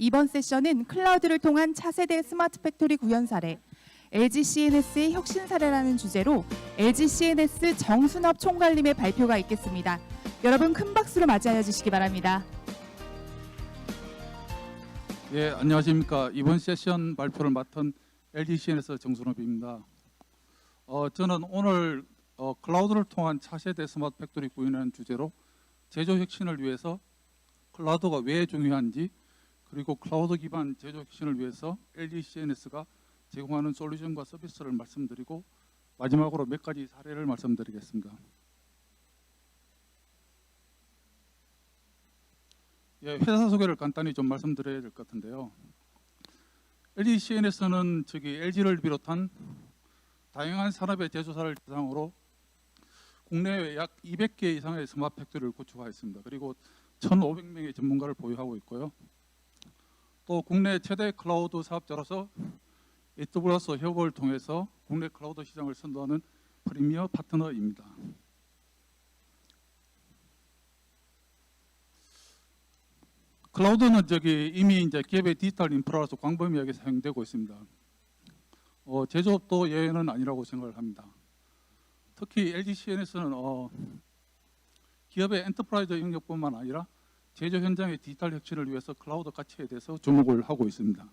이번 세션은 클라우드를 통한 차세대 스마트 팩토리 구현 사례, LG CNS의 혁신 사례라는 주제로 LG CNS 정순업 총괄님의 발표가 있겠습니다. 여러분 큰 박수로 맞이하여 주시기 바랍니다. 예, 안녕하십니까. 이번 세션 발표를 맡은 LG CNS 정순업입니다. 저는 오늘 클라우드를 통한 차세대 스마트 팩토리 구현이라는 주제로 제조 혁신을 위해서 클라우드가 왜 중요한지, 그리고 클라우드 기반 제조 혁신을 위해서 LG CNS가 제공하는 솔루션과 서비스를 말씀드리고, 마지막으로 몇 가지 사례를 말씀드리겠습니다. 예, 회사 소개를 간단히 좀 말씀드려야 될 것 같은데요. LG CNS는 LG를 비롯한 다양한 산업의 제조사를 대상으로 국내외 약 200개 이상의 스마트 팩토리를 구축하였습니다. 그리고 1,500명의 전문가를 보유하고 있고요. 또 국내 최대 클라우드 사업자로서 AWS 협업을 통해서 국내 클라우드 시장을 선도하는 프리미어 파트너입니다. 클라우드는 이미 기업의 디지털 인프라로서 광범위하게 사용되고 있습니다. 제조업도 예외는 아니라고 생각을 합니다. 특히 LG CNS는 기업의 엔터프라이즈 영역뿐만 아니라 제조 현장의 디지털 혁신을 위해서 클라우드 가치에 대해서 주목을 하고 있습니다.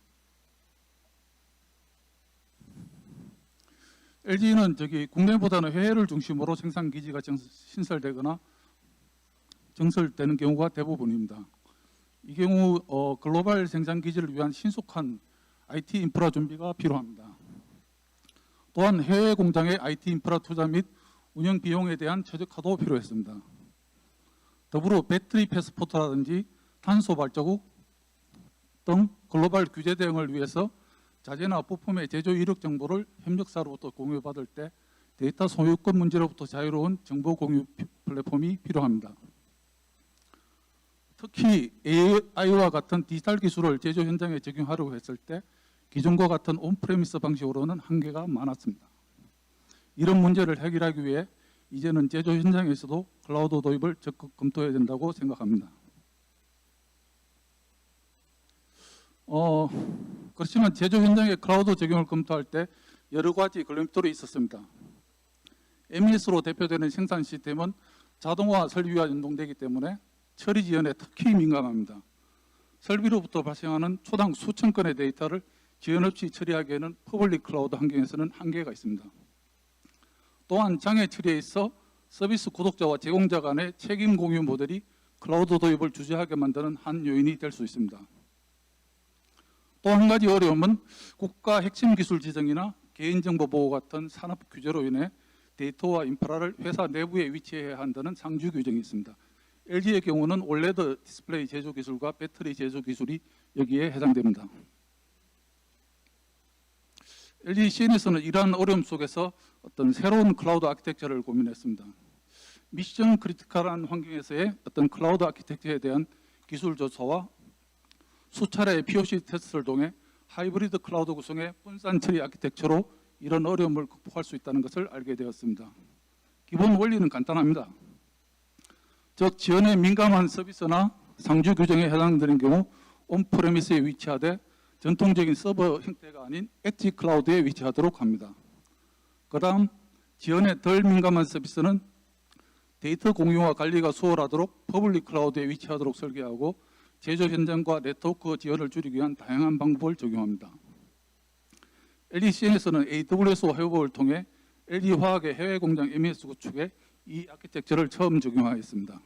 LG는 국내보다는 해외를 중심으로 생산 기지가 신설되거나 정설되는 경우가 대부분입니다. 이 경우 글로벌 생산 기지를 위한 신속한 IT 인프라 준비가 필요합니다. 또한 해외 공장의 IT 인프라 투자 및 운영 비용에 대한 최적화도 필요했습니다. 더불어 배터리 패스포트라든지 탄소 발자국 등 글로벌 규제 대응을 위해서 자재나 부품의 제조 이력 정보를 협력사로부터 공유받을 때 데이터 소유권 문제로부터 자유로운 정보 공유 플랫폼이 필요합니다. 특히 AI와 같은 디지털 기술을 제조 현장에 적용하려고 했을 때 기존과 같은 온프레미스 방식으로는 한계가 많았습니다. 이런 문제를 해결하기 위해 이제는 제조 현장에서도 클라우드 도입을 적극 검토해야 된다고 생각합니다. 그렇지만 제조 현장에 클라우드 적용을 검토할 때 여러 가지 걸림돌이 있었습니다. MES로 대표되는 생산 시스템은 자동화 설비와 연동되기 때문에 처리 지연에 특히 민감합니다. 설비로부터 발생하는 초당 수천 건의 데이터를 지연 없이 처리하기에는 퍼블릭 클라우드 환경에서는 한계가 있습니다. 또한 장애 처리에 있어 서비스 구독자와 제공자 간의 책임 공유 모델이 클라우드 도입을 주저하게 만드는 한 요인이 될 수 있습니다. 또 한 가지 어려움은 국가 핵심 기술 지정이나 개인정보 보호 같은 산업 규제로 인해 데이터와 인프라를 회사 내부에 위치해야 한다는 상주 규정이 있습니다. LG의 경우는 올레드 디스플레이 제조 기술과 배터리 제조 기술이 여기에 해당됩니다. LG CNS는 이러한 어려움 속에서 어떤 새로운 클라우드 아키텍처를 고민했습니다. 미션 크리티컬한 환경에서의 어떤 클라우드 아키텍처에 대한 기술 조사와 수차례의 POC 테스트를 통해 하이브리드 클라우드 구성의 분산 처리 아키텍처로 이런 어려움을 극복할 수 있다는 것을 알게 되었습니다. 기본 원리는 간단합니다. 즉 지연에 민감한 서비스나 상주 규정에 해당되는 경우 온프레미스에 위치하되 전통적인 서버 형태가 아닌 엣지 클라우드에 위치하도록 합니다. 그 다음 지연에 덜 민감한 서비스는 데이터 공유와 관리가 수월하도록 퍼블릭 클라우드에 위치하도록 설계하고 제조 현장과 네트워크 지연을 줄이기 위한 다양한 방법을 적용합니다. LG CNS는 AWS와 협업을 통해 LG화학의 해외 공장 MES 구축에 이 아키텍처를 처음 적용하였습니다.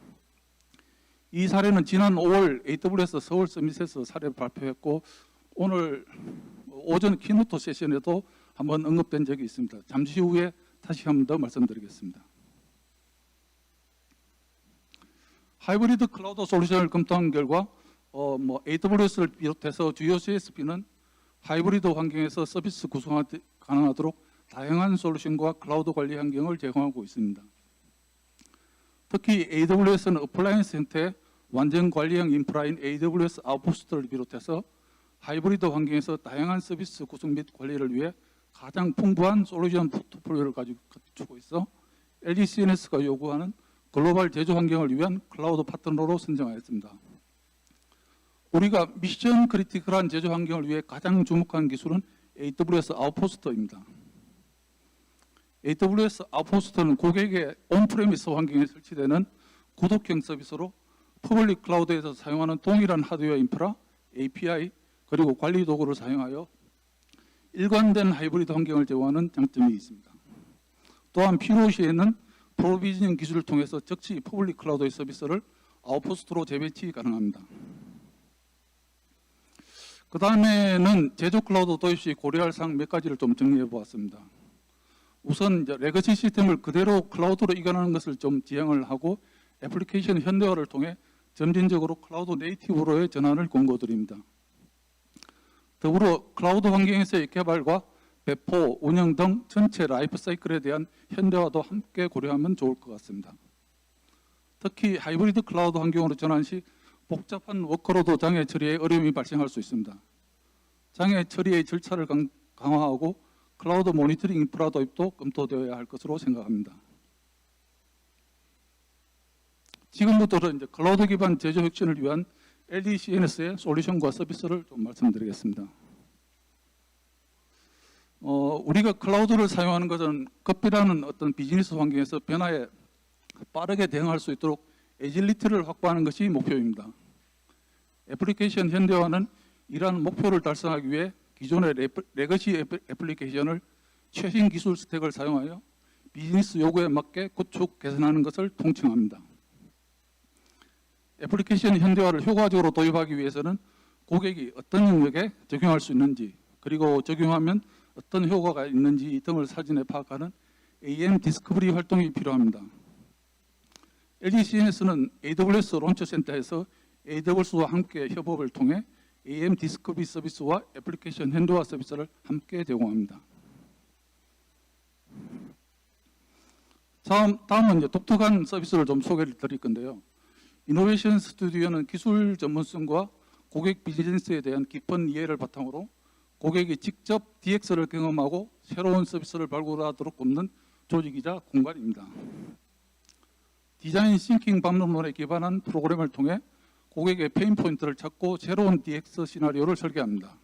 이 사례는 지난 5월 AWS 서울 서밋에서 사례를 발표했고 오늘 오전 키노트 세션에도 한번 언급된 적이 있습니다. 잠시 후에 다시 한 번 더 말씀드리겠습니다. 하이브리드 클라우드 솔루션을 검토한 결과 AWS를 비롯해서 주요 CSP는 하이브리드 환경에서 서비스 구성 가능하도록 다양한 솔루션과 클라우드 관리 환경을 제공하고 있습니다. 특히 AWS는 어플라이언스 형태의 완전 관리형 인프라인 AWS 아웃포스트를 비롯해서 하이브리드 환경에서 다양한 서비스 구성 및 관리를 위해 가장 풍부한 솔루션 포트폴리오를 갖추고 있어 LG CNS가 요구하는 글로벌 제조 환경을 위한 클라우드 파트너로 선정하였습니다. 우리가 미션 크리티컬한 제조 환경을 위해 가장 주목한 기술은 AWS 아웃포스터입니다. AWS 아웃포스터는 고객의 온프레미스 환경에 설치되는 구독형 서비스로 퍼블릭 클라우드에서 사용하는 동일한 하드웨어 인프라, API, 그리고 관리 도구를 사용하여 일관된 하이브리드 환경을 제공하는 장점이 있습니다. 또한 필요시에는 프로비저닝 기술을 통해서 즉시 퍼블릭 클라우드의 서비스를 아웃포스트로 재배치 가능합니다. 그 다음에는 제조 클라우드 도입 시 고려할 사항 몇 가지를 좀 정리해 보았습니다. 우선 레거시 시스템을 그대로 클라우드로 이관하는 것을 좀 지향을 하고 애플리케이션 현대화를 통해 점진적으로 클라우드 네이티브로의 전환을 권고드립니다. 더불어 클라우드 환경에서의 개발과 배포, 운영 등 전체 라이프 사이클에 대한 현대화도 함께 고려하면 좋을 것 같습니다. 특히 하이브리드 클라우드 환경으로 전환 시 복잡한 워크로드 장애 처리에 어려움이 발생할 수 있습니다. 장애 처리의 절차를 강화하고 클라우드 모니터링 인프라 도입도 검토되어야 할 것으로 생각합니다. 지금부터는 이제 클라우드 기반 제조 혁신을 위한 LDCNS의 솔루션과 서비스를 좀 말씀드리겠습니다. 우리가 클라우드를 사용하는 것은 급변하는 어떤 비즈니스 환경에서 변화에 빠르게 대응할 수 있도록 애질리티를 확보하는 것이 목표입니다. 애플리케이션 현대화는 이러한 목표를 달성하기 위해 기존의 레거시 애플리케이션을 최신 기술 스택을 사용하여 비즈니스 요구에 맞게 구축, 개선하는 것을 통칭합니다. 애플리케이션 현대화를 효과적으로 도입하기 위해서는 고객이 어떤 영역에 적용할 수 있는지, 그리고 적용하면 어떤 효과가 있는지 등을 사전에 파악하는 AM 디스커버리 활동이 필요합니다. LGCNS는 AWS 론처 센터에서 AWS와 함께 협업을 통해 AM 디스커버리 서비스와 애플리케이션 현대화 서비스를 함께 제공합니다. 다음은 이제 독특한 서비스를 좀 소개를 드릴 건데요. 이노베이션 스튜디오는 기술 전문성과 고객 비즈니스에 대한 깊은 이해를 바탕으로 고객이 직접 DX를 경험하고 새로운 서비스를 발굴하도록 돕는 조직이자 공간입니다. 디자인 싱킹 방법론에 기반한 프로그램을 통해 고객의 페인 포인트를 찾고 새로운 DX 시나리오를 설계합니다.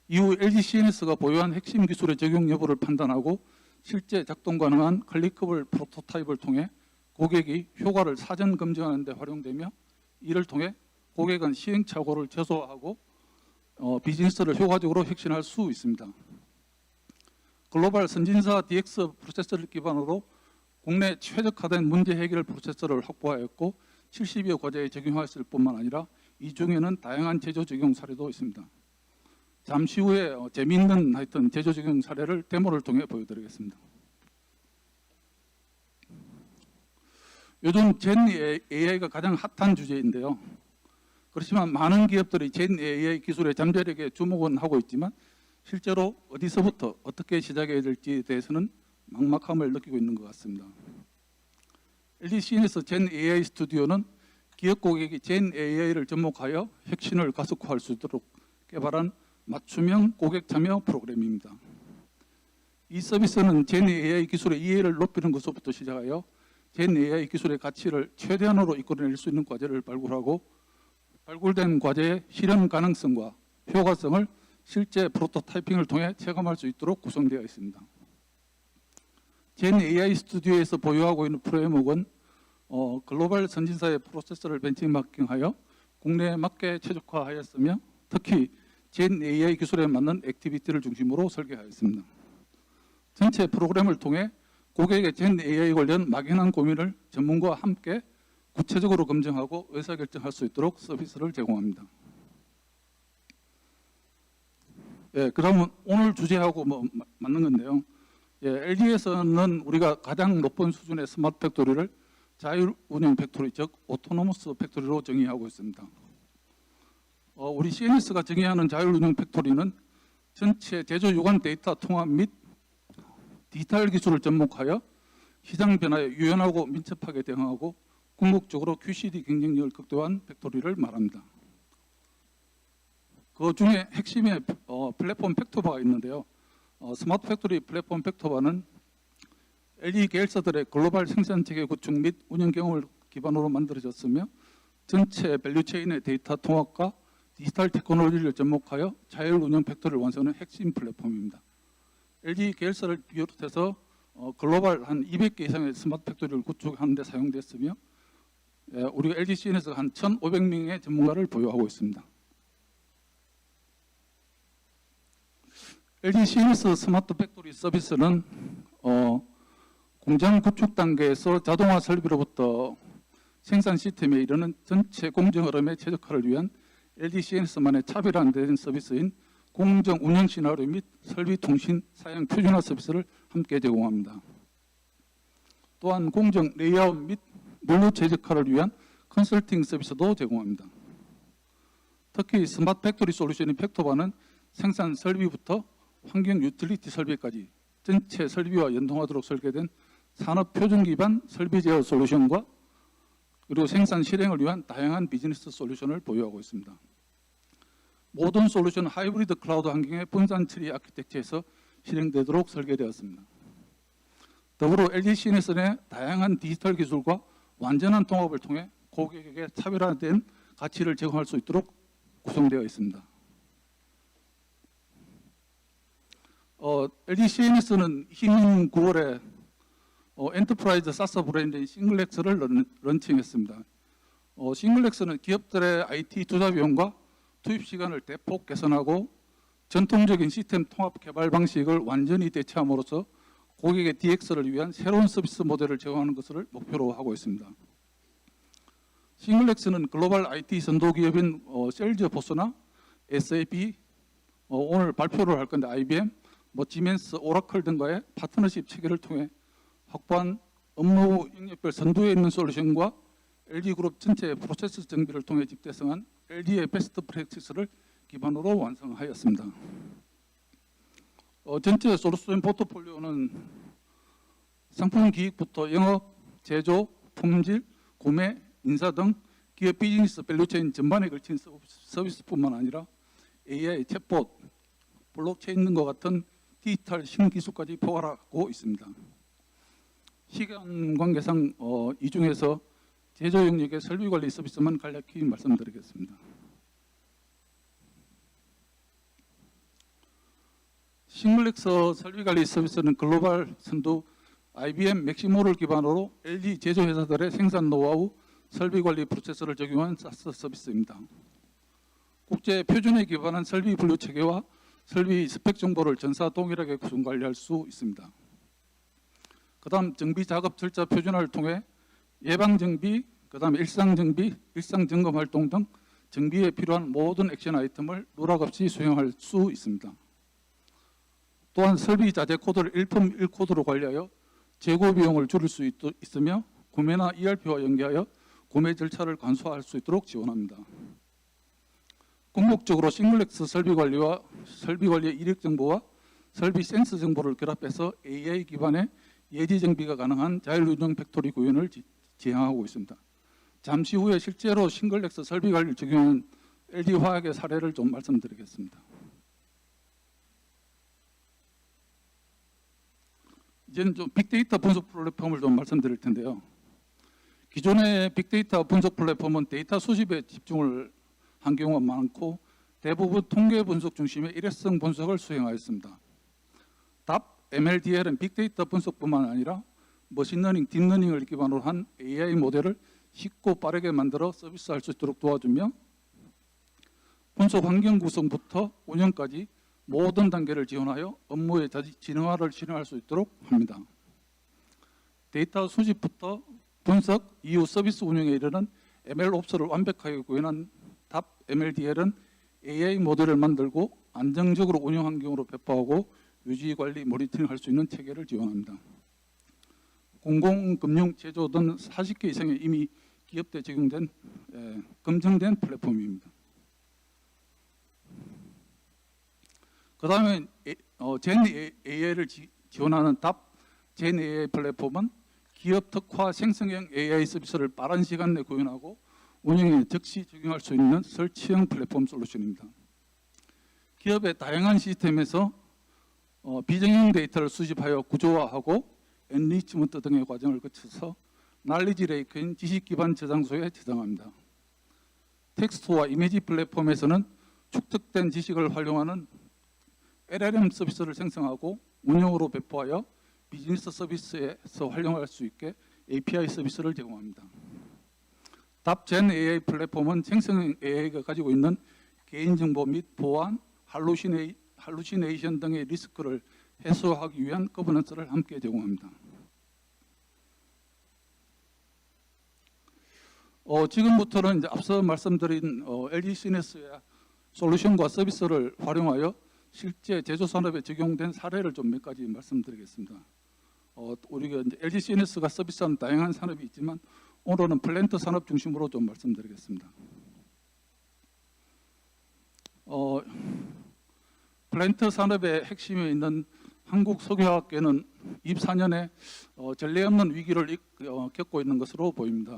이후 LGCNS가 보유한 핵심 기술의 적용 여부를 판단하고 실제 작동 가능한 클리커블 프로토타입을 통해 고객이 효과를 사전 검증하는 데 활용되며 이를 통해 고객은 시행착오를 최소화하고 비즈니스를 효과적으로 혁신할 수 있습니다. 글로벌 선진사 DX 프로세서를 기반으로 국내 최적화된 문제 해결 프로세서를 확보하였고 70여 과제에 적용하였을 뿐만 아니라 이 중에는 다양한 제조 적용 사례도 있습니다. 잠시 후에 재미있는 제조 적용 사례를 데모를 통해 보여드리겠습니다. 요즘 젠 AI가 가장 핫한 주제인데요. 그렇지만 많은 기업들이 젠 AI 기술의 잠재력에 주목은 하고 있지만 실제로 어디서부터 어떻게 시작해야 될지에 대해서는 막막함을 느끼고 있는 것 같습니다. LGCNS 젠 AI 스튜디오는 기업 고객이 젠 AI를 접목하여 혁신을 가속화할 수 있도록 개발한 맞춤형 고객 참여 프로그램입니다. 이 서비스는 젠 AI 기술의 이해를 높이는 것부터 시작하여 젠 AI 기술의 가치를 최대한으로 이끌어낼 수 있는 과제를 발굴하고 발굴된 과제의 실현 가능성과 효과성을 실제 프로토타이핑을 통해 체감할 수 있도록 구성되어 있습니다. 젠 AI 스튜디오에서 보유하고 있는 프레임워크는 글로벌 선진사의 프로세서를 벤치마킹하여 국내에 맞게 최적화하였으며 특히 젠 AI 기술에 맞는 액티비티를 중심으로 설계하였습니다. 전체 프로그램을 통해 고객의 젠 AI 관련 막연한 고민을 전문가와 함께 구체적으로 검증하고 의사결정할 수 있도록 서비스를 제공합니다. 예, 그러면 오늘 주제하고 맞는 건데요. 예, LG에서는 우리가 가장 높은 수준의 스마트 팩토리를 자율 운영 팩토리, 즉 오토노머스 팩토리로 정의하고 있습니다. 우리 CNS가 정의하는 자율 운영 팩토리는 전체 제조 유관 데이터 통합 및 디지털 기술을 접목하여 시장 변화에 유연하고 민첩하게 대응하고 궁극적으로 QCD 경쟁력을 극대화한 팩토리를 말합니다. 그 중에 핵심의 플랫폼 팩토바가 있는데요. 스마트 팩토리 플랫폼 팩토바는 LG 계열사들의 글로벌 생산체계 구축 및 운영 경험을 기반으로 만들어졌으며 전체 밸류체인의 데이터 통합과 디지털 테크놀로지를 접목하여 자율 운영 팩토리를 완성하는 핵심 플랫폼입니다. LG 계열사를 비롯해서 글로벌 한 200개 이상의 스마트 팩토리를 구축하는 데 사용됐으며 우리 LG CNS가 한 1,500명의 전문가를 보유하고 있습니다. LG CNS 스마트 팩토리 서비스는 공장 구축 단계에서 자동화 설비로부터 생산 시스템에 이르는 전체 공정 흐름의 최적화를 위한 LG CNS만의 차별화된 서비스인 공정 운영 시나리오 및 설비 통신 사양 표준화 서비스를 함께 제공합니다. 또한 공정 레이아웃 및 물류 최적화를 위한 컨설팅 서비스도 제공합니다. 특히 스마트 팩토리 솔루션인 팩토바는 생산 설비부터 환경 유틸리티 설비까지 전체 설비와 연동하도록 설계된 산업 표준 기반 설비 제어 솔루션과 그리고 생산 실행을 위한 다양한 비즈니스 솔루션을 보유하고 있습니다. 모든 솔루션은 하이브리드 클라우드 환경의 분산 처리 아키텍처에서 실행되도록 설계되었습니다. 더불어 LG CNS의 다양한 디지털 기술과 완전한 통합을 통해 고객에게 차별화된 가치를 제공할 수 있도록 구성되어 있습니다. LG CNS는 20년 9월에 엔터프라이즈 사스 브랜드인 싱글렉스를 런칭했습니다. 싱글렉스는 기업들의 IT 투자 비용과 투입 시간을 대폭 개선하고 전통적인 시스템 통합 개발 방식을 완전히 대체함으로써 고객의 DX를 위한 새로운 서비스 모델을 제공하는 것을 목표로 하고 있습니다. 싱글렉스는 글로벌 IT 선도 기업인 셀즈포스나 SAP, 오늘 발표를 할 건데 IBM, 지멘스, 오라클 등과의 파트너십 체계를 통해 확보한 업무 영역별 선두에 있는 솔루션과 LG그룹 전체의 프로세스 정비를 통해 집대성한 LG의 베스트 프랙티스를 기반으로 완성하였습니다. 전체 솔루션 포트폴리오는 상품 기획부터 영업, 제조, 품질, 구매, 인사 등 기업 비즈니스 밸류체인 전반에 걸친 서비스뿐만 아니라 AI, 챗봇, 블록체인 등과 같은 디지털 신기술까지 포괄하고 있습니다. 시간 관계상 이 중에서 제조 영역의 설비 관리 서비스만 간략히 말씀드리겠습니다. 싱글렉스 설비 관리 서비스는 글로벌 선두 IBM 맥시모를 기반으로 LG 제조회사들의 생산 노하우, 설비 관리 프로세스를 적용한 사스 서비스입니다. 국제 표준에 기반한 설비 분류 체계와 설비 스펙 정보를 전사 동일하게 구성 관리할 수 있습니다. 그다음 정비 작업 절차 표준화를 통해 예방 정비, 그다음 일상 정비, 일상 점검 활동 등 정비에 필요한 모든 액션 아이템을 누락 없이 수행할 수 있습니다. 또한 설비 자재 코드를 1품 1코드로 관리하여 재고 비용을 줄일 수 있으며 구매나 ERP와 연계하여 구매 절차를 간소화할 수 있도록 지원합니다. 궁극적으로 싱글렉스 설비 관리와 설비 관리의 이력 정보와 설비 센서 정보를 결합해서 AI 기반의 예지 정비가 가능한 자율운영 팩토리 구현을 지향하고 있습니다. 잠시 후에 실제로 싱글렉스 설비 관리를 적용한 LG 화학의 사례를 좀 말씀드리겠습니다. 이제는 좀 빅데이터 분석 플랫폼을 좀 말씀드릴 텐데요. 기존의 빅데이터 분석 플랫폼은 데이터 수집에 집중을 한 경우가 많고 대부분 통계 분석 중심의 일회성 분석을 수행하였습니다. 답 MLDL은 빅데이터 분석뿐만 아니라 머신러닝, 딥러닝을 기반으로 한 AI 모델을 쉽고 빠르게 만들어 서비스할 수 있도록 도와주며 분석 환경 구성부터 운영까지 모든 단계를 지원하여 업무의 지능화를 실현할 수 있도록 합니다. 데이터 수집부터 분석, 이후 서비스 운영에 이르는 MLOps를 완벽하게 구현한 답 MLDL은 AI 모델을 만들고 안정적으로 운영 환경으로 배포하고 유지 관리 모니터링할 수 있는 체계를 지원합니다. 공공금융 제조 등 40개 이상의 이미 기업대 적용된 검증된 플랫폼입니다. 그 다음에 젠 AI를 지원하는 답 젠 AI 플랫폼은 기업 특화 생성형 AI 서비스를 빠른 시간 내에 구현하고 운영에 즉시 적용할 수 있는 설치형 플랫폼 솔루션입니다. 기업의 다양한 시스템에서 비정형 데이터를 수집하여 구조화하고 엔리치먼트 등의 과정을 거쳐서 날리지 레이크인 지식 기반 저장소에 저장합니다. 텍스트와 이미지 플랫폼에서는 축적된 지식을 활용하는 LLM 서비스를 생성하고 운영으로 배포하여 비즈니스 서비스에서 활용할 수 있게 API 서비스를 제공합니다. 답젠 AI 플랫폼은 생성형 AI가 가지고 있는 개인정보 및 보안, 할루시네이션 등의 리스크를 해소하기 위한 거버넌스를 함께 제공합니다. 지금부터는 이제 앞서 말씀드린 LG CNS의 솔루션과 서비스를 활용하여 실제 제조 산업에 적용된 사례를 좀 몇 가지 말씀드리겠습니다. 우리가 이제 LG CNS가 서비스하는 다양한 산업이 있지만 오늘은 플랜트 산업 중심으로 좀 말씀드리겠습니다. 플랜트 산업의 핵심에 있는 한국 석유화학계는 24년에 전례 없는 위기를 겪고 있는 것으로 보입니다.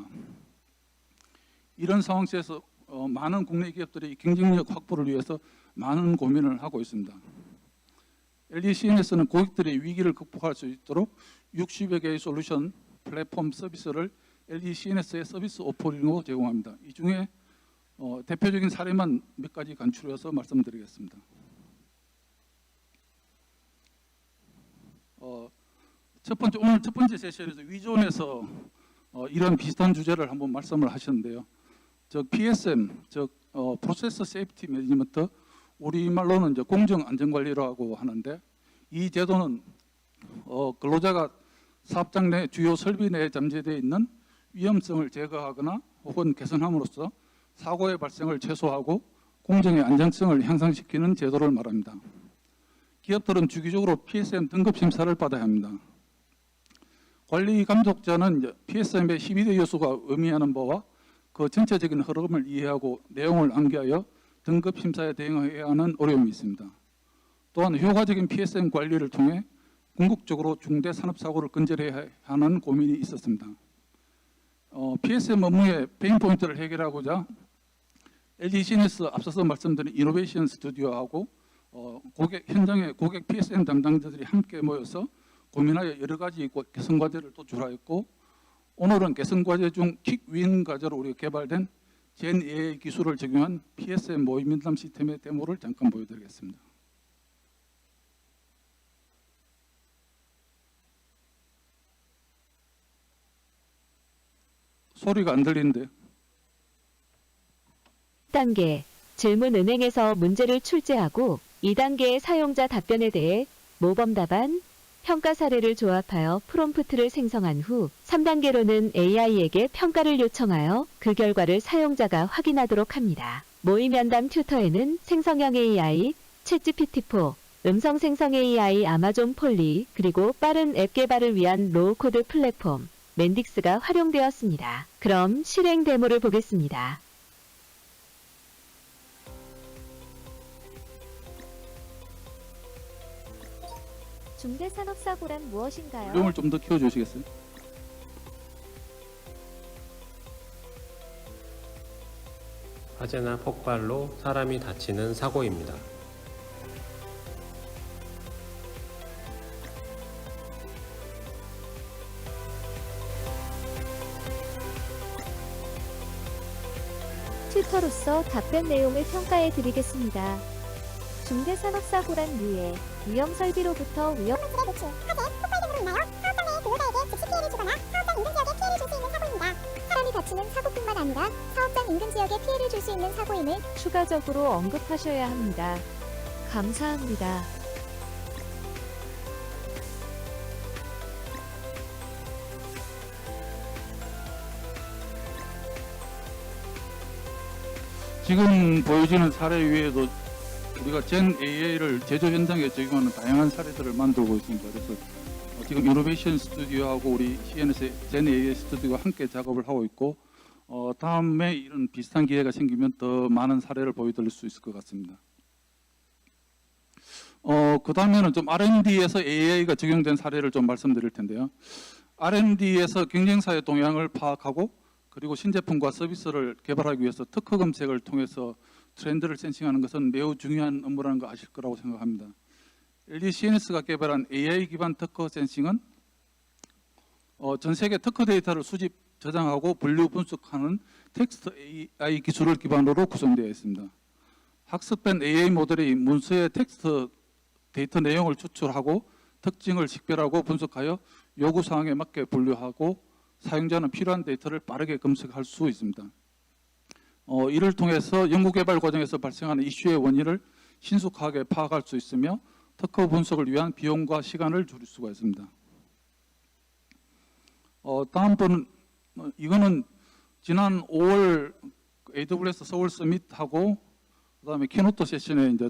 이런 상황 속에서 많은 국내 기업들이 경쟁력 확보를 위해서 많은 고민을 하고 있습니다. LG CNS는 고객들의 위기를 극복할 수 있도록 60여 개의 솔루션 플랫폼 서비스를 LG CNS의 서비스 오퍼링으로 제공합니다. 이 중에 대표적인 사례만 몇 가지 간추려서 말씀드리겠습니다. 오늘 첫 번째 세션에서 위존에서 이런 비슷한 주제를 한번 말씀을 하셨는데요. PSM, 프로세스 세이프티 매니지먼트, 우리말로는 이제 공정 안전 관리라고 하는데, 이 제도는 근로자가 사업장 내 주요 설비 내에 잠재되어 있는 위험성을 제거하거나 혹은 개선함으로써 사고의 발생을 최소화하고 공정의 안정성을 향상시키는 제도를 말합니다. 기업들은 주기적으로 PSM 등급 심사를 받아야 합니다. 관리 감독자는 PSM의 12대 요소가 의미하는 바와 그 전체적인 흐름을 이해하고 내용을 암기하여 등급 심사에 대응해야 하는 어려움이 있습니다. 또한 효과적인 PSM 관리를 통해 궁극적으로 중대 산업사고를 근절해야 하는 고민이 있었습니다. PSM 업무의 페인 포인트를 해결하고자 LG CNS 앞서서 말씀드린 이노베이션 스튜디오하고 현장의 고객 PSM 담당자들이 함께 모여서 고민하여 여러 가지 개선 과제를 도출하였고, 오늘은 개선 과제 중 킥윈 과제로 우리가 개발된 젠 AI 기술을 적용한 PSM 모의 면담 시스템의 데모를 잠깐 보여드리겠습니다. 소리가 안 들리는데. 1단계 질문 은행에서 문제를 출제하고 2단계의 사용자 답변에 대해 모범 답안, 평가 사례를 조합하여 프롬프트를 생성한 후 3단계로는 AI에게 평가를 요청하여 그 결과를 사용자가 확인하도록 합니다. 모의 면담 튜터에는 생성형 AI, 챗GPT4, 음성 생성 AI 아마존 폴리, 그리고 빠른 앱 개발을 위한 로우 코드 플랫폼 멘딕스가 활용되었습니다. 그럼 실행 데모를 보겠습니다. 중대산업사고란 무엇인가요? 볼륨을 좀 더 키워주시겠어요? 화재나 폭발로 사람이 다치는 사고입니다. 튜터로서 답변 내용을 평가해 드리겠습니다. 중대산업사고란 유해, 위험설비로부터 위험물질의 노출, 화재, 폭발 등으로 인하여 사업장 내 근로자에게 즉시 피해를 주거나 사업장 인근 지역에 피해를 줄 수 있는 사고입니다. 사람이 다치는 사고뿐만 아니라 사업장 인근 지역에 피해를 줄 수 있는 사고임을 추가적으로 언급하셔야 합니다. 감사합니다. 지금 보여지는 사례 외에도 우리가 젠 AI를 제조 현장에 적용하는 다양한 사례들을 만들고 있습니다. 그래서 지금 이노베이션 스튜디오하고 우리 CNS의 젠 AI 스튜디오가 함께 작업을 하고 있고, 다음에 이런 비슷한 기회가 생기면 더 많은 사례를 보여드릴 수 있을 것 같습니다. 그 다음에는 좀 R&D에서 AI가 적용된 사례를 좀 말씀드릴 텐데요. R&D에서 경쟁사의 동향을 파악하고 그리고 신제품과 서비스를 개발하기 위해서 특허 검색을 통해서 트렌드를 센싱하는 것은 매우 중요한 업무라는 거 아실 거라고 생각합니다. LG CNS가 개발한 AI 기반 특허 센싱은 전 세계 특허 데이터를 수집, 저장하고 분류 분석하는 텍스트 AI 기술을 기반으로 구성되어 있습니다. 학습된 AI 모델이 문서의 텍스트 데이터 내용을 추출하고 특징을 식별하고 분석하여 요구 사항에 맞게 분류하고 사용자는 필요한 데이터를 빠르게 검색할 수 있습니다. 이를 통해서 연구개발 과정에서 발생하는 이슈의 원인을 신속하게 파악할 수 있으며 특허 분석을 위한 비용과 시간을 줄일 수가 있습니다. 다음 분 이거는 지난 5월 AWS 서울 서밋하고 그다음에 키노트 세션에 이제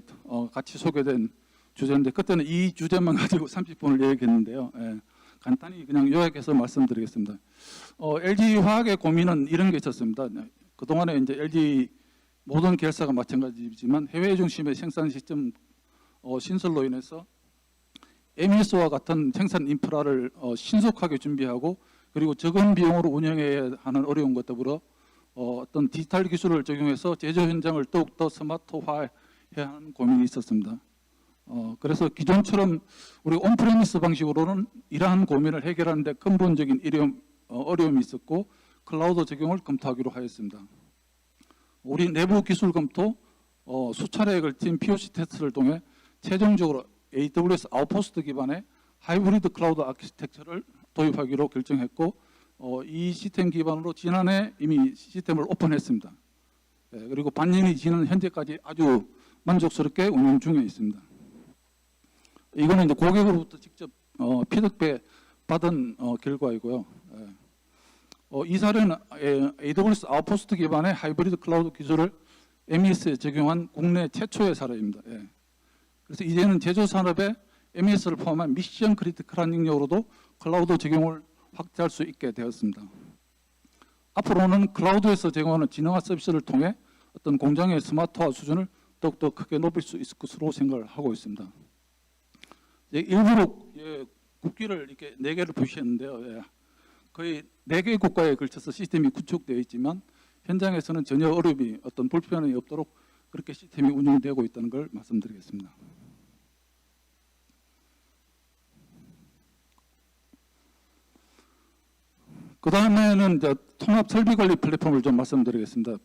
같이 소개된 주제인데 그때는 이 주제만 가지고 30분을 얘기했는데요. 예, 간단히 그냥 요약해서 말씀드리겠습니다. LG 화학의 고민은 이런 게 있었습니다. 그동안에 이제 LG 모든 계열사가 마찬가지지만 해외 중심의 생산 시스템 신설로 인해서 MES와 같은 생산 인프라를 신속하게 준비하고 그리고 적은 비용으로 운영해야 하는 어려움과 더불어 어떤 디지털 기술을 적용해서 제조 현장을 더욱더 스마트화해야 하는 고민이 있었습니다. 그래서 기존처럼 우리 온프레미스 방식으로는 이러한 고민을 해결하는 데 근본적인 어려움이 있었고 클라우드 적용을 검토하기로 하였습니다. 우리 내부 기술 검토 수차례에 걸친 POC 테스트를 통해 최종적으로 AWS 아웃포스트 기반의 하이브리드 클라우드 아키텍처를 도입하기로 결정했고 이 시스템 기반으로 지난해 이미 시스템을 오픈했습니다. 그리고 반년이 지난 현재까지 아주 만족스럽게 운영 중에 있습니다. 이거는 이제 고객으로부터 직접 피드백 받은 결과이고요. 이 사례는 AWS 아웃포스트 기반의 하이브리드 클라우드 기술을 MES에 적용한 국내 최초의 사례입니다. 그래서 이제는 제조 산업에 MES를 포함한 미션 크리티컬한 영역으로도 클라우드 적용을 확대할 수 있게 되었습니다. 앞으로는 클라우드에서 제공하는 진영화 서비스를 통해 어떤 공장의 스마트화 수준을 더욱더 크게 높일 수 있을 것으로 생각을 하고 있습니다. 일부러 국기를 이렇게 4개를 표시했는데요. 거의 4개 국가에 걸쳐서 시스템이 구축되어 있지만 현장에서는 전혀 어려움이 어떤 불편함이 없도록 그렇게 시스템이 운영되고 있다는 걸 말씀드리겠습니다. 그 다음에는 이제 통합 설비 관리 플랫폼을 좀 말씀드리겠습니다.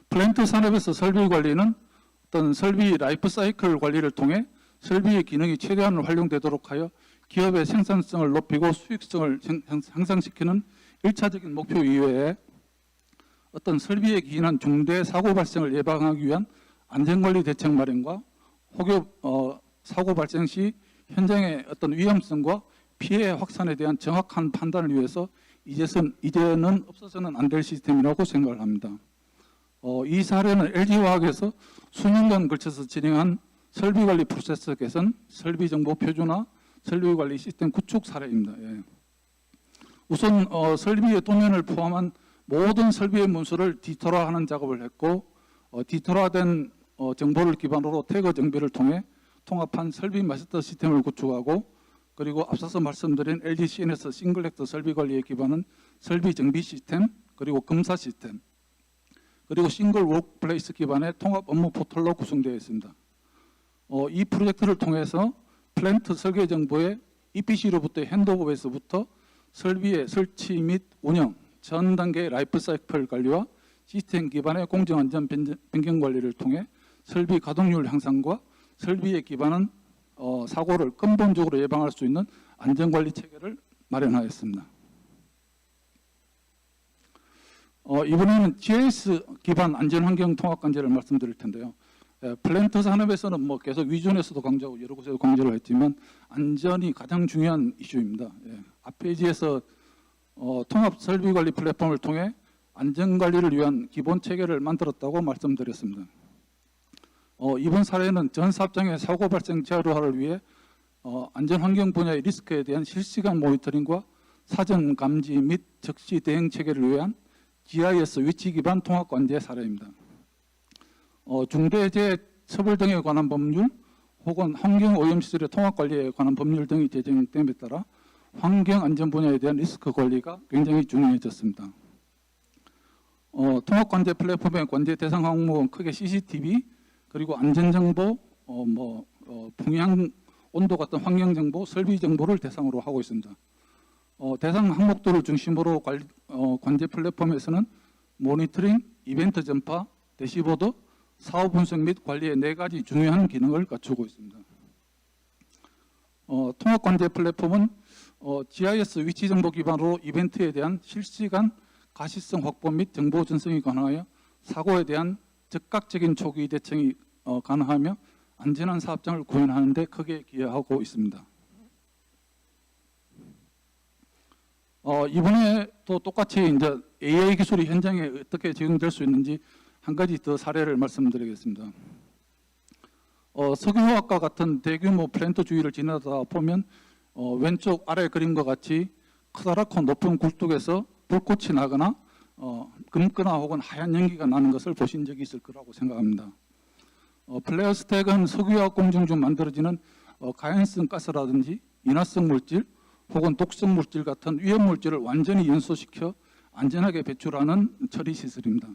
플랜트 산업에서 설비 관리는 어떤 설비 라이프 사이클 관리를 통해 설비의 기능이 최대한 활용되도록 하여 기업의 생산성을 높이고 수익성을 향상시키는 1차적인 목표 이외에 어떤 설비에 기인한 중대 사고 발생을 예방하기 위한 안전관리 대책 마련과 혹여 사고 발생 시 현장의 어떤 위험성과 피해 확산에 대한 정확한 판단을 위해서 이제는 없어서는 안 될 시스템이라고 생각을 합니다. 이 사례는 LG화학에서 수년간 걸쳐서 진행한 설비관리 프로세스 개선, 설비정보 표준화, 설비관리 시스템 구축 사례입니다. 우선 설비의 도면을 포함한 모든 설비의 문서를 디지털화하는 작업을 했고 디지털화된 정보를 기반으로 태그 정비를 통해 통합한 설비 마스터 시스템을 구축하고 그리고 앞서서 말씀드린 LG CNS 싱글렉터 설비 관리에 기반한 설비 정비 시스템 그리고 검사 시스템 그리고 싱글 워크플레이스 기반의 통합 업무 포털로 구성되어 있습니다. 이 프로젝트를 통해서 플랜트 설계 정보의 EPC로부터 핸드오버에서부터 설비의 설치 및 운영 전 단계의 라이프 사이클 관리와 시스템 기반의 공정안전 변경 관리를 통해 설비 가동률 향상과 설비에 기반한 사고를 근본적으로 예방할 수 있는 안전관리 체계를 마련하였습니다. 이번에는 GIS 기반 안전환경 통합관제를 말씀드릴 텐데요. 플랜트 산업에서는 계속 위존에서도 강조하고 여러 곳에서 강조를 했지만 안전이 가장 중요한 이슈입니다. 앞 페이지에서 통합 설비관리 플랫폼을 통해 안전관리를 위한 기본 체계를 만들었다고 말씀드렸습니다. 이번 사례는 전 사업장의 사고 발생 제로화를 위해 안전환경 분야의 리스크에 대한 실시간 모니터링과 사전 감지 및 적시 대응 체계를 위한 GIS 위치 기반 통합 관제 사례입니다. 중대재해 처벌 등에 관한 법률 혹은 환경오염시설의 통합 관리에 관한 법률 등이 제정됨에 따라 환경안전 분야에 대한 리스크 관리가 굉장히 중요해졌습니다. 통합 관제 플랫폼의 관제 대상 항목은 크게 CCTV 그리고 안전정보, 풍향, 온도 같은 환경정보, 설비정보를 대상으로 하고 있습니다. 대상 항목들을 중심으로 관제 플랫폼에서는 모니터링, 이벤트 전파, 대시보드, 사후 분석 및 관리의 4가지 중요한 기능을 갖추고 있습니다. 통합관제 플랫폼은 GIS 위치 정보 기반으로 이벤트에 대한 실시간 가시성 확보 및 정보 전송이 가능하여 사고에 대한 즉각적인 초기 대처가 가능하며 안전한 사업장을 구현하는 데 크게 기여하고 있습니다. 이번에도 똑같이 이제 AI 기술이 현장에 어떻게 적용될 수 있는지 한 가지 더 사례를 말씀드리겠습니다. 석유화학과 같은 대규모 플랜트 주위를 지나다 보면 왼쪽 아래 그림과 같이 커다랗고 높은 굴뚝에서 불꽃이 나거나 검거나 혹은 하얀 연기가 나는 것을 보신 적이 있을 거라고 생각합니다. 플레어 스택은 석유화학 공정 중 만들어지는 가연성 가스라든지 인화성 물질 혹은 독성 물질 같은 위험 물질을 완전히 연소시켜 안전하게 배출하는 처리 시설입니다.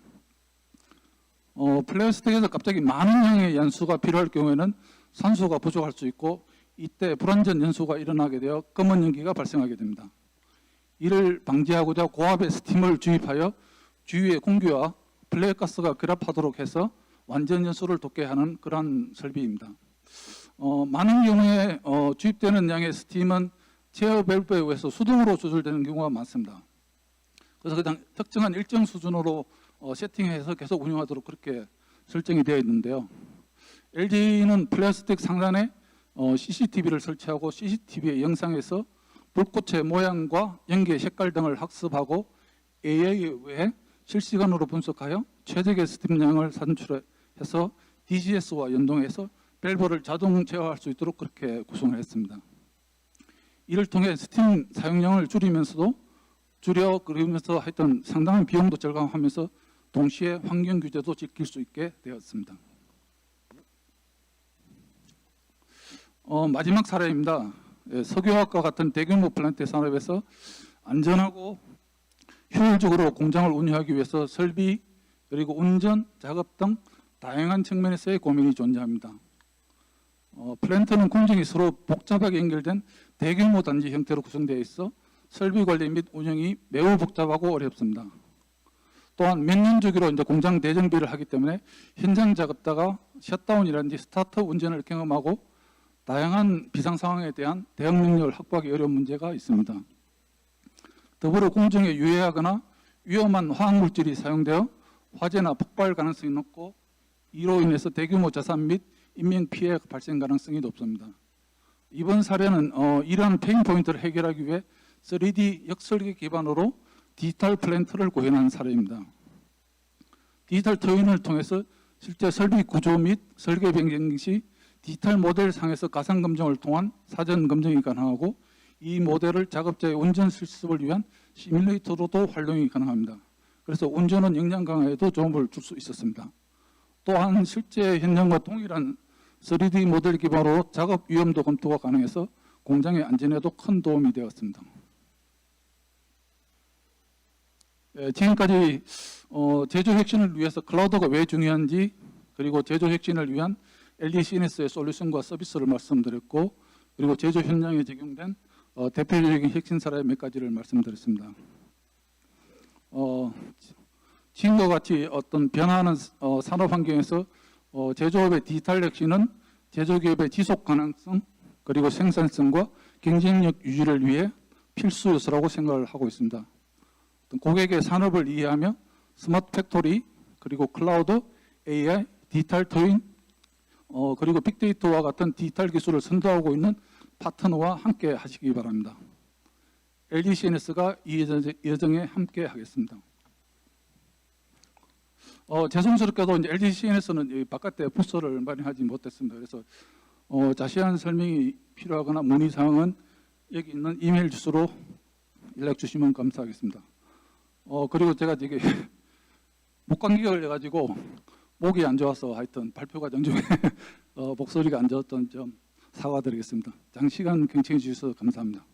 플레어 스택에서 갑자기 많은 양의 연수가 필요할 경우에는 산소가 부족할 수 있고 이때 불완전 연소가 일어나게 되어 검은 연기가 발생하게 됩니다. 이를 방지하고자 고압의 스팀을 주입하여 주위의 공기와 플레어 가스가 결합하도록 해서 완전 연소를 돕게 하는 그러한 설비입니다. 많은 경우에 주입되는 양의 스팀은 제어 밸브에 의해서 수동으로 조절되는 경우가 많습니다. 그래서 그냥 특정한 일정 수준으로 세팅해서 계속 운영하도록 그렇게 설정이 되어 있는데요. LG는 플라스틱 상단에 CCTV를 설치하고 CCTV의 영상에서 불꽃의 모양과 연기의 색깔 등을 학습하고 AI에 의해 실시간으로 분석하여 최적의 스팀량을 산출해서 DCS와 연동해서 밸브를 자동 제어할 수 있도록 그렇게 구성을 했습니다. 이를 통해 스팀 사용량을 그러면서 하여튼 상당한 비용도 절감하면서 동시에 환경 규제도 지킬 수 있게 되었습니다. 마지막 사례입니다. 석유화학과 같은 대규모 플랜트 산업에서 안전하고 효율적으로 공장을 운영하기 위해서 설비 그리고 운전, 작업 등 다양한 측면에서의 고민이 존재합니다. 플랜트는 공정이 서로 복잡하게 연결된 대규모 단지 형태로 구성되어 있어 설비 관리 및 운영이 매우 복잡하고 어렵습니다. 또한 몇 년 주기로 이제 공장 대정비를 하기 때문에 현장 작업다가 셧다운이라든지 스타트업 운전을 경험하고 다양한 비상 상황에 대한 대응 능력을 확보하기 어려운 문제가 있습니다. 더불어 공정에 유해하거나 위험한 화학물질이 사용되어 화재나 폭발 가능성이 높고 이로 인해서 대규모 자산 및 인명 피해 발생 가능성이 높습니다. 이번 사례는 이러한 페인 포인트를 해결하기 위해 3D 역설계 기반으로 디지털 플랜트를 구현한 사례입니다. 디지털 트윈을 통해서 실제 설비 구조 및 설계 변경 시 디지털 모델 상에서 가상 검증을 통한 사전 검증이 가능하고 이 모델을 작업자의 운전 실습을 위한 시뮬레이터로도 활용이 가능합니다. 그래서 운전은 역량 강화에도 도움을 줄 수 있었습니다. 또한 실제 현장과 동일한 3D 모델 기반으로 작업 위험도 검토가 가능해서 공장의 안전에도 큰 도움이 되었습니다. 지금까지 제조 혁신을 위해서 클라우드가 왜 중요한지 그리고 제조 혁신을 위한 LG CNS의 솔루션과 서비스를 말씀드렸고 그리고 제조 현장에 적용된 대표적인 혁신 사례 몇 가지를 말씀드렸습니다. 지금과 같이 어떤 변화하는 산업 환경에서 제조업의 디지털 혁신은 제조기업의 지속 가능성 그리고 생산성과 경쟁력 유지를 위해 필수 요소라고 생각을 하고 있습니다. 고객의 산업을 이해하며 스마트 팩토리 그리고 클라우드, AI, 디지털 트윈 그리고 빅데이터와 같은 디지털 기술을 선도하고 있는 파트너와 함께 하시기 바랍니다. LG CNS가 이 여정에 함께 하겠습니다. 죄송스럽게도 이제 LG CNS는 바깥에 부서를 마련하지 못했습니다. 그래서 자세한 설명이 필요하거나 문의 사항은 여기 있는 이메일 주소로 연락 주시면 감사하겠습니다. 그리고 제가 되게 목감기를 해가지고 목이 안 좋아서 하여튼 발표 과정 중에 목소리가 안 좋았던 점 사과드리겠습니다. 장시간 경청해 주셔서 감사합니다.